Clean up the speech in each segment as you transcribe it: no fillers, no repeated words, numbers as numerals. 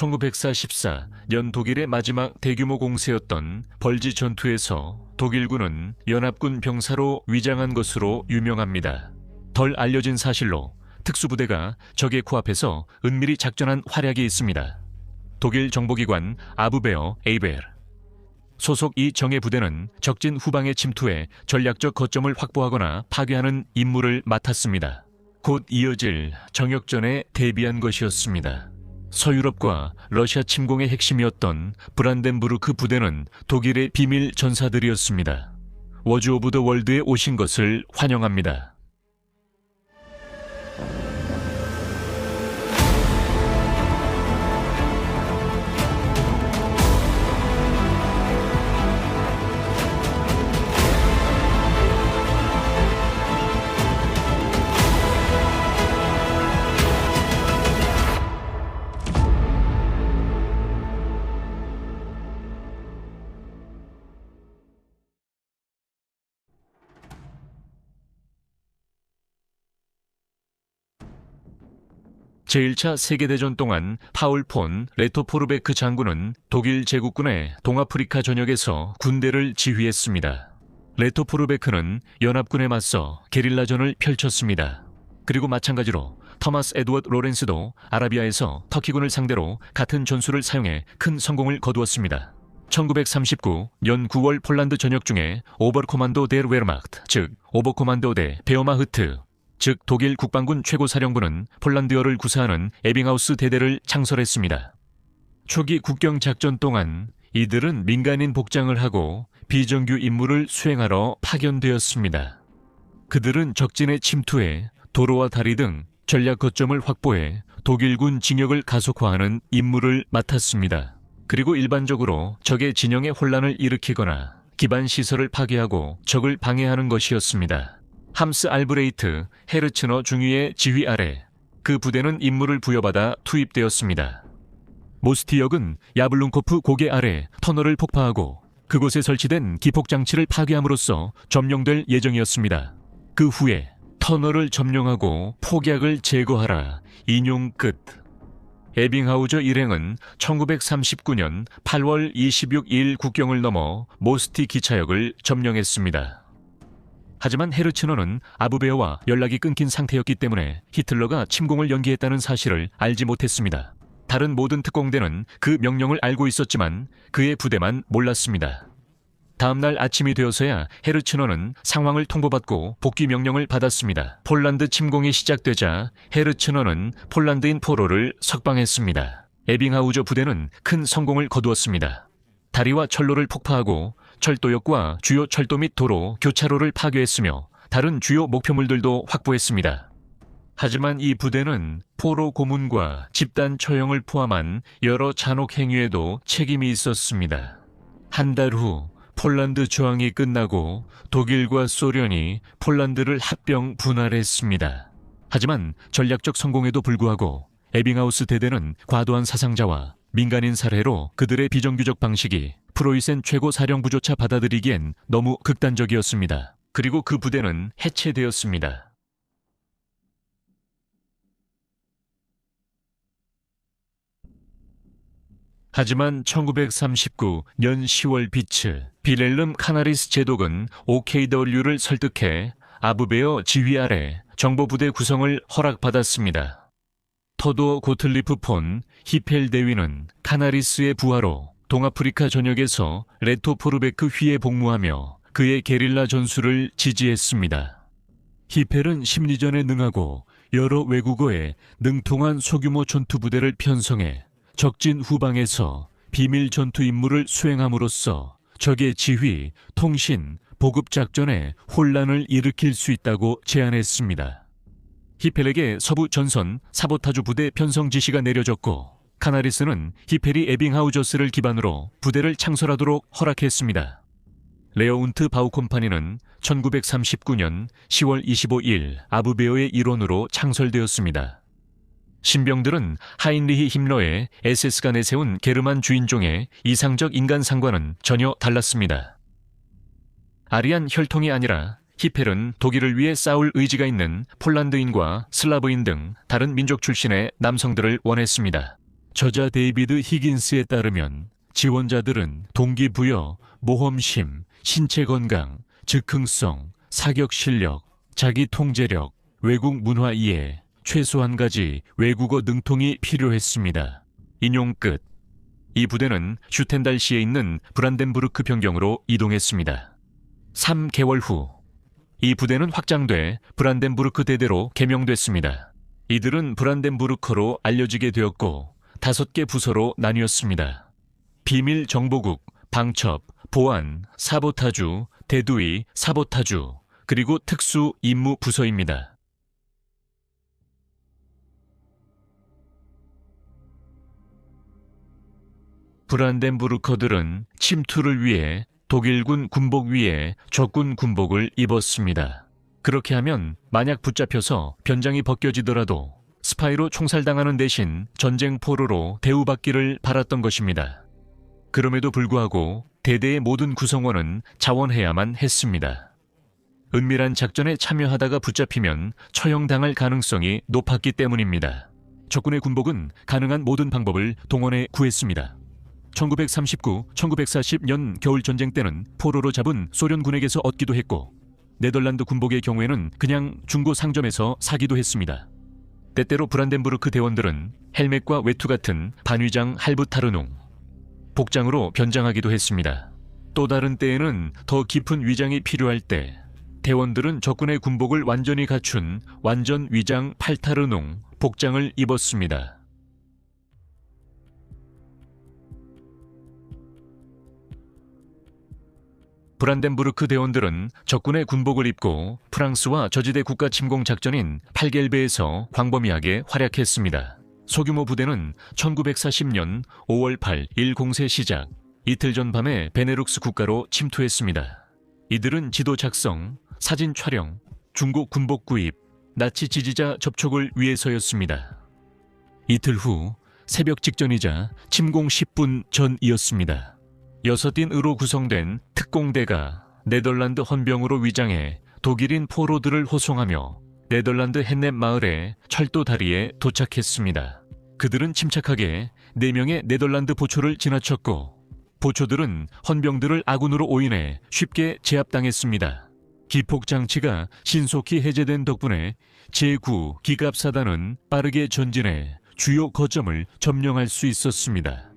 1944년 독일의 마지막 대규모 공세였던 벌지 전투에서 독일군은 연합군 병사로 위장한 것으로 유명합니다. 덜 알려진 사실로 특수부대가 적의 코앞에서 은밀히 작전한 활약이 있습니다. 독일 정보기관 아부베어 에이벨 소속 이 정예 부대는 적진 후방에 침투해 전략적 거점을 확보하거나 파괴하는 임무를 맡았습니다. 곧 이어질 정역전에 대비한 것이었습니다. 서유럽과 러시아 침공의 핵심이었던 브란덴부르크 부대는 독일의 비밀 전사들이었습니다. 워즈 오브 더 월드에 오신 것을 환영합니다. 제1차 세계대전 동안 파울 폰 레토포르베크 장군은 독일 제국군의 동아프리카 전역에서 군대를 지휘했습니다. 레토포르베크는 연합군에 맞서 게릴라전을 펼쳤습니다. 그리고 마찬가지로 토마스 에드워드 로렌스도 아라비아에서 터키군을 상대로 같은 전술을 사용해 큰 성공을 거두었습니다. 1939년 9월 폴란드 전역 중에 오버코만도 델 웨르마흐트, 즉 오버코만도 대 베어마흐트, 즉 독일 국방군 최고사령부는 폴란드어를 구사하는 에빙하우스 대대를 창설했습니다. 초기 국경작전 동안 이들은 민간인 복장을 하고 비정규 임무를 수행하러 파견되었습니다. 그들은 적진에 침투해 도로와 다리 등 전략 거점을 확보해 독일군 진격을 가속화하는 임무를 맡았습니다. 그리고 일반적으로 적의 진영에 혼란을 일으키거나 기반 시설을 파괴하고 적을 방해하는 것이었습니다. 함스 알브레이트 헤르츠너 중위의 지휘 아래 그 부대는 임무를 부여받아 투입되었습니다. 모스티역은 야블룬코프 고개 아래 터널을 폭파하고 그곳에 설치된 기폭장치를 파괴함으로써 점령될 예정이었습니다. 그 후에 터널을 점령하고 폭약을 제거하라. 인용 끝. 에빙하우저 일행은 1939년 8월 26일 국경을 넘어 모스티 기차역을 점령했습니다. 하지만 헤르츠너는 아부베어와 연락이 끊긴 상태였기 때문에 히틀러가 침공을 연기했다는 사실을 알지 못했습니다. 다른 모든 특공대는 그 명령을 알고 있었지만 그의 부대만 몰랐습니다. 다음날 아침이 되어서야 헤르츠너는 상황을 통보받고 복귀 명령을 받았습니다. 폴란드 침공이 시작되자 헤르츠너는 폴란드인 포로를 석방했습니다. 에빙하우저 부대는 큰 성공을 거두었습니다. 다리와 철로를 폭파하고 철도역과 주요 철도 및 도로, 교차로를 파괴했으며 다른 주요 목표물들도 확보했습니다. 하지만 이 부대는 포로 고문과 집단 처형을 포함한 여러 잔혹 행위에도 책임이 있었습니다. 한 달 후 폴란드 저항이 끝나고 독일과 소련이 폴란드를 합병 분할했습니다. 하지만 전략적 성공에도 불구하고 에빙하우스 대대는 과도한 사상자와 민간인 살해로 그들의 비정규적 방식이 프로이센 최고 사령부조차 받아들이기엔 너무 극단적이었습니다. 그리고 그 부대는 해체되었습니다. 하지만 1939년 10월 비츠 빌헬름 카나리스 제독은 OKW를 설득해 아부베어 지휘 아래 정보부대 구성을 허락받았습니다. 터도어 고틀리프 폰 히펠 대위는 카나리스의 부하로 동아프리카 전역에서 레토포르베크 휘에 복무하며 그의 게릴라 전술을 지지했습니다. 히펠은 심리전에 능하고 여러 외국어에 능통한 소규모 전투부대를 편성해 적진 후방에서 비밀 전투 임무를 수행함으로써 적의 지휘, 통신, 보급 작전에 혼란을 일으킬 수 있다고 제안했습니다. 히펠에게 서부 전선 사보타주 부대 편성 지시가 내려졌고 카나리스는 히펠이 에빙하우저스를 기반으로 부대를 창설하도록 허락했습니다. 레어운트 바우 콤파니는 1939년 10월 25일 아부베어의 일원으로 창설되었습니다. 신병들은 하인리히 힘러의 SS가 내세운 게르만 주인종의 이상적 인간상과는 전혀 달랐습니다. 아리안 혈통이 아니라 히펠은 독일을 위해 싸울 의지가 있는 폴란드인과 슬라브인 등 다른 민족 출신의 남성들을 원했습니다. 저자 데이비드 히긴스에 따르면 지원자들은 동기부여, 모험심, 신체 건강, 즉흥성, 사격 실력, 자기 통제력, 외국 문화 이해, 최소 한 가지 외국어 능통이 필요했습니다. 인용 끝. 이 부대는 슈텐달시에 있는 브란덴부르크 변경으로 이동했습니다. 3개월 후, 이 부대는 확장돼 브란덴부르크 대대로 개명됐습니다. 이들은 브란덴부르커로 알려지게 되었고 5개 부서로 나뉘었습니다. 비밀 정보국, 방첩, 보안, 사보타주, 대두위, 사보타주, 그리고 특수 임무 부서입니다. 브란덴부르커들은 침투를 위해 독일군 군복 위에 적군 군복을 입었습니다. 그렇게 하면 만약 붙잡혀서 변장이 벗겨지더라도 스파이로 총살당하는 대신 전쟁 포로로 대우받기를 바랐던 것입니다. 그럼에도 불구하고 대대의 모든 구성원은 자원해야만 했습니다. 은밀한 작전에 참여하다가 붙잡히면 처형당할 가능성이 높았기 때문입니다. 적군의 군복은 가능한 모든 방법을 동원해 구했습니다. 1939, 1940년 겨울전쟁 때는 포로로 잡은 소련군에게서 얻기도 했고 네덜란드 군복의 경우에는 그냥 중고 상점에서 사기도 했습니다. 때때로 브란덴부르크 대원들은 헬멧과 외투 같은 반위장 할부타르농, 복장으로 변장하기도 했습니다. 또 다른 때에는 더 깊은 위장이 필요할 때 대원들은 적군의 군복을 완전히 갖춘 완전 위장 팔타르농 복장을 입었습니다. 브란덴부르크 대원들은 적군의 군복을 입고 프랑스와 저지대 국가 침공 작전인 팔겔베에서 광범위하게 활약했습니다. 소규모 부대는 1940년 5월 8일 공세 시작, 이틀 전 밤에 베네룩스 국가로 침투했습니다. 이들은 지도 작성, 사진 촬영, 중국 군복 구입, 나치 지지자 접촉을 위해서였습니다. 이틀 후 새벽 직전이자 침공 10분 전이었습니다. 6인으로 구성된 특공대가 네덜란드 헌병으로 위장해 독일인 포로들을 호송하며 네덜란드 헨넵 마을의 철도 다리에 도착했습니다. 그들은 침착하게 4명의 네덜란드 보초를 지나쳤고 보초들은 헌병들을 아군으로 오인해 쉽게 제압당했습니다. 기폭장치가 신속히 해제된 덕분에 제9 기갑사단은 빠르게 전진해 주요 거점을 점령할 수 있었습니다.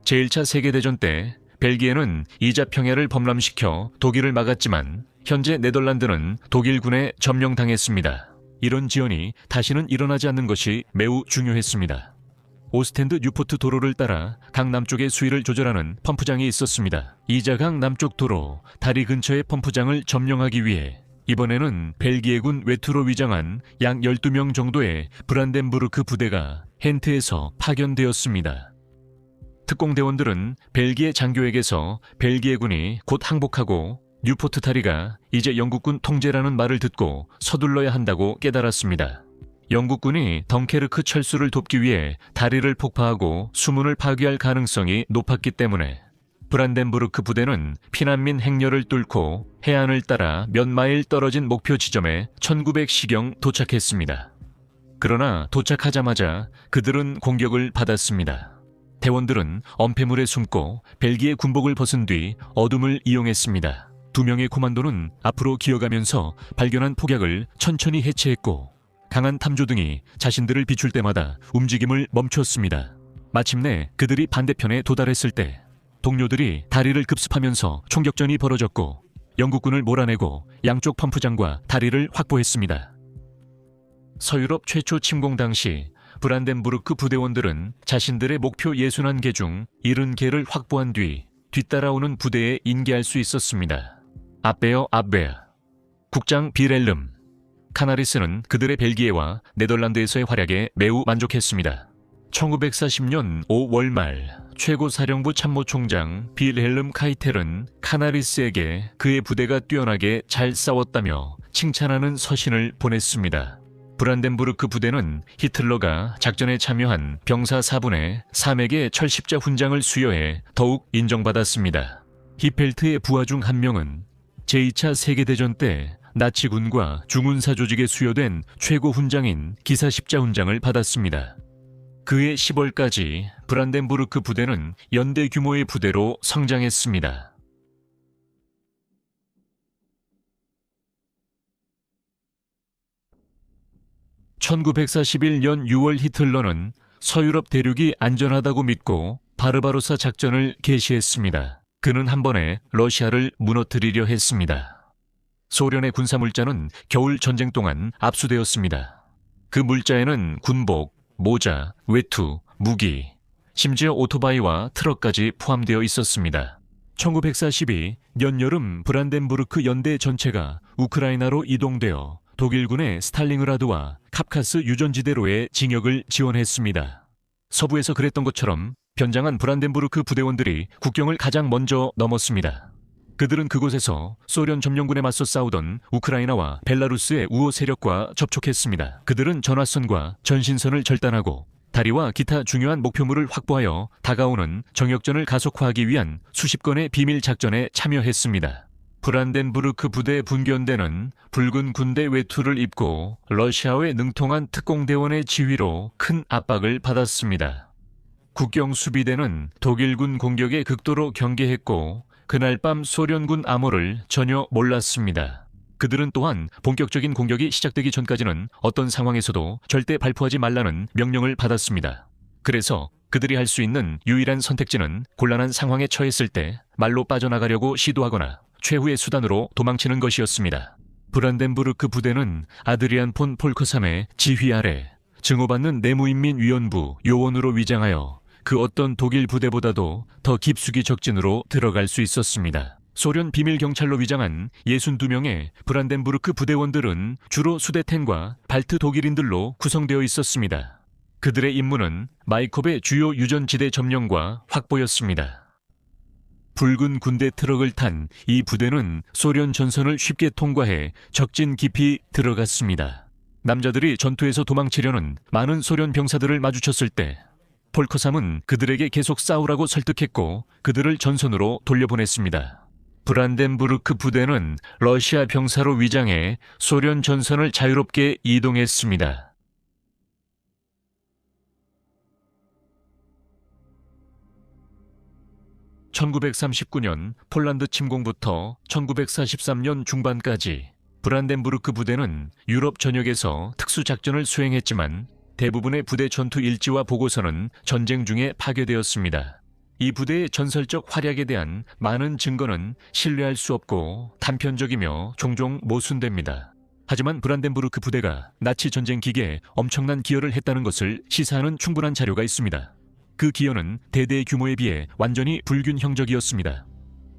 제1차 세계대전 때 벨기에는 이자평야를 범람시켜 독일을 막았지만 현재 네덜란드는 독일군에 점령당했습니다. 이런 지연이 다시는 일어나지 않는 것이 매우 중요했습니다. 오스텐드 뉴포트 도로를 따라 강 남쪽의 수위를 조절하는 펌프장이 있었습니다. 이자강 남쪽 도로 다리 근처의 펌프장을 점령하기 위해 이번에는 벨기에군 외투로 위장한 약 12명 정도의 브란덴부르크 부대가 헨트에서 파견되었습니다. 특공대원들은 벨기에 장교에게서 벨기에군이 곧 항복하고 뉴포트 다리가 이제 영국군 통제라는 말을 듣고 서둘러야 한다고 깨달았습니다. 영국군이 덩케르크 철수를 돕기 위해 다리를 폭파하고 수문을 파괴할 가능성이 높았기 때문에 브란덴부르크 부대는 피난민 행렬을 뚫고 해안을 따라 몇 마일 떨어진 목표 지점에 1900시경 도착했습니다. 그러나 도착하자마자 그들은 공격을 받았습니다. 대원들은 엄폐물에 숨고 벨기에 군복을 벗은 뒤 어둠을 이용했습니다. 2명의 코만도는 앞으로 기어가면서 발견한 폭약을 천천히 해체했고 강한 탐조등이 자신들을 비출 때마다 움직임을 멈췄습니다. 마침내 그들이 반대편에 도달했을 때 동료들이 다리를 급습하면서 총격전이 벌어졌고 영국군을 몰아내고 양쪽 펌프장과 다리를 확보했습니다. 서유럽 최초 침공 당시 브란덴부르크 부대원들은 자신들의 목표 61개 중 70개를 확보한 뒤 뒤따라오는 부대에 인계할 수 있었습니다. 아베어 아베아, 국장 비렐름, 카나리스는 그들의 벨기에와 네덜란드에서의 활약에 매우 만족했습니다. 1940년 5월 말 최고사령부 참모총장 빌헬름 카이텔은 카나리스에게 그의 부대가 뛰어나게 잘 싸웠다며 칭찬하는 서신을 보냈습니다. 브란덴부르크 부대는 히틀러가 작전에 참여한 병사 4분의 3에게 철십자 훈장을 수여해 더욱 인정받았습니다. 히펠트의 부하 중 한 명은 제2차 세계대전 때 나치군과 중군사 조직에 수여된 최고 훈장인 기사십자 훈장을 받았습니다. 그해 10월까지 브란덴부르크 부대는 연대 규모의 부대로 성장했습니다. (1941년 6월) 히틀러는 서유럽 대륙이 안전하다고 믿고 바르바로사 작전을 개시했습니다. 그는 한 번에 러시아를 무너뜨리려 했습니다. 소련의 군사물자는 겨울 전쟁 동안 압수되었습니다. 그 물자에는 군복, 모자, 외투, 무기, 심지어 오토바이와 트럭까지 포함되어 있었습니다. 1942 연여름 브란덴부르크 연대 전체가 우크라이나로 이동되어 독일군의 스탈링그라드와 카프카스 유전지대로의 징역을 지원했습니다. 서부에서 그랬던 것처럼 변장한 브란덴부르크 부대원들이 국경을 가장 먼저 넘었습니다. 그들은 그곳에서 소련 점령군에 맞서 싸우던 우크라이나와 벨라루스의 우호 세력과 접촉했습니다. 그들은 전화선과 전신선을 절단하고 다리와 기타 중요한 목표물을 확보하여 다가오는 정역전을 가속화하기 위한 수십 건의 비밀 작전에 참여했습니다. 브란덴부르크 부대 분견대는 붉은 군대 외투를 입고 러시아의 능통한 특공대원의 지휘로 큰 압박을 받았습니다. 국경 수비대는 독일군 공격에 극도로 경계했고 그날 밤 소련군 암호를 전혀 몰랐습니다. 그들은 또한 본격적인 공격이 시작되기 전까지는 어떤 상황에서도 절대 발포하지 말라는 명령을 받았습니다. 그래서 그들이 할 수 있는 유일한 선택지는 곤란한 상황에 처했을 때 말로 빠져나가려고 시도하거나 최후의 수단으로 도망치는 것이었습니다. 브란덴부르크 부대는 아드리안 폰 폴커삼의 지휘 아래 증오받는 내무인민위원부 요원으로 위장하여 그 어떤 독일 부대보다도 더 깊숙이 적진으로 들어갈 수 있었습니다. 소련 비밀경찰로 위장한 62명의 브란덴부르크 부대원들은 주로 수데텐과 발트 독일인들로 구성되어 있었습니다. 그들의 임무는 마이콥의 주요 유전지대 점령과 확보였습니다. 붉은 군대 트럭을 탄 이 부대는 소련 전선을 쉽게 통과해 적진 깊이 들어갔습니다. 남자들이 전투에서 도망치려는 많은 소련 병사들을 마주쳤을 때 폴커삼은 그들에게 계속 싸우라고 설득했고 그들을 전선으로 돌려보냈습니다. 브란덴부르크 부대는 러시아 병사로 위장해 소련 전선을 자유롭게 이동했습니다. 1939년 폴란드 침공부터 1943년 중반까지 브란덴부르크 부대는 유럽 전역에서 특수작전을 수행했지만 대부분의 부대 전투 일지와 보고서는 전쟁 중에 파괴되었습니다. 이 부대의 전설적 활약에 대한 많은 증거는 신뢰할 수 없고 단편적이며 종종 모순됩니다. 하지만 브란덴부르크 부대가 나치 전쟁 기계에 엄청난 기여를 했다는 것을 시사하는 충분한 자료가 있습니다. 그 기여는 대대 규모에 비해 완전히 불균형적이었습니다.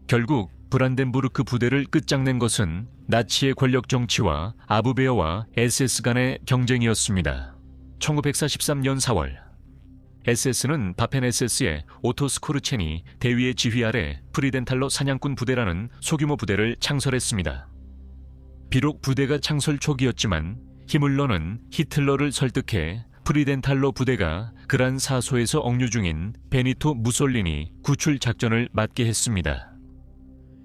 결국 브란덴부르크 부대를 끝장낸 것은 나치의 권력 정치와 아부베어와 SS 간의 경쟁이었습니다. 1943년 4월 SS는 바펜 SS의 오토 스코르첸이 대위의 지휘 아래 프리덴탈러 사냥꾼 부대라는 소규모 부대를 창설했습니다. 비록 부대가 창설 초기였지만 히물러는 히틀러를 설득해 프리덴탈러 부대가 그란 사소에서 억류 중인 베니토 무솔리니 구출 작전을 맡게 했습니다.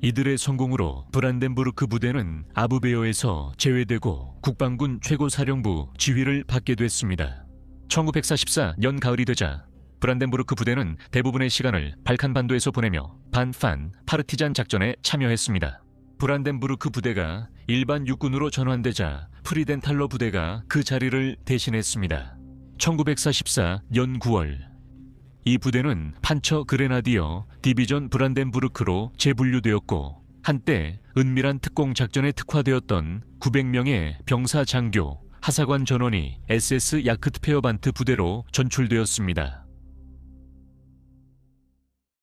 이들의 성공으로 브란덴부르크 부대는 아부베어에서 제외되고 국방군 최고사령부 지휘를 받게 됐습니다. 1944년 가을이 되자 브란덴부르크 부대는 대부분의 시간을 발칸반도에서 보내며 반판 파르티잔 작전에 참여했습니다. 브란덴부르크 부대가 일반 육군으로 전환되자 프리덴탈러 부대가 그 자리를 대신했습니다. 1944년 9월 이 부대는 판처 그레나디어 디비전 브란덴부르크로 재분류되었고 한때 은밀한 특공 작전에 특화되었던 900명의 병사 장교, 하사관 전원이 SS 야크트페어반트 부대로 전출되었습니다.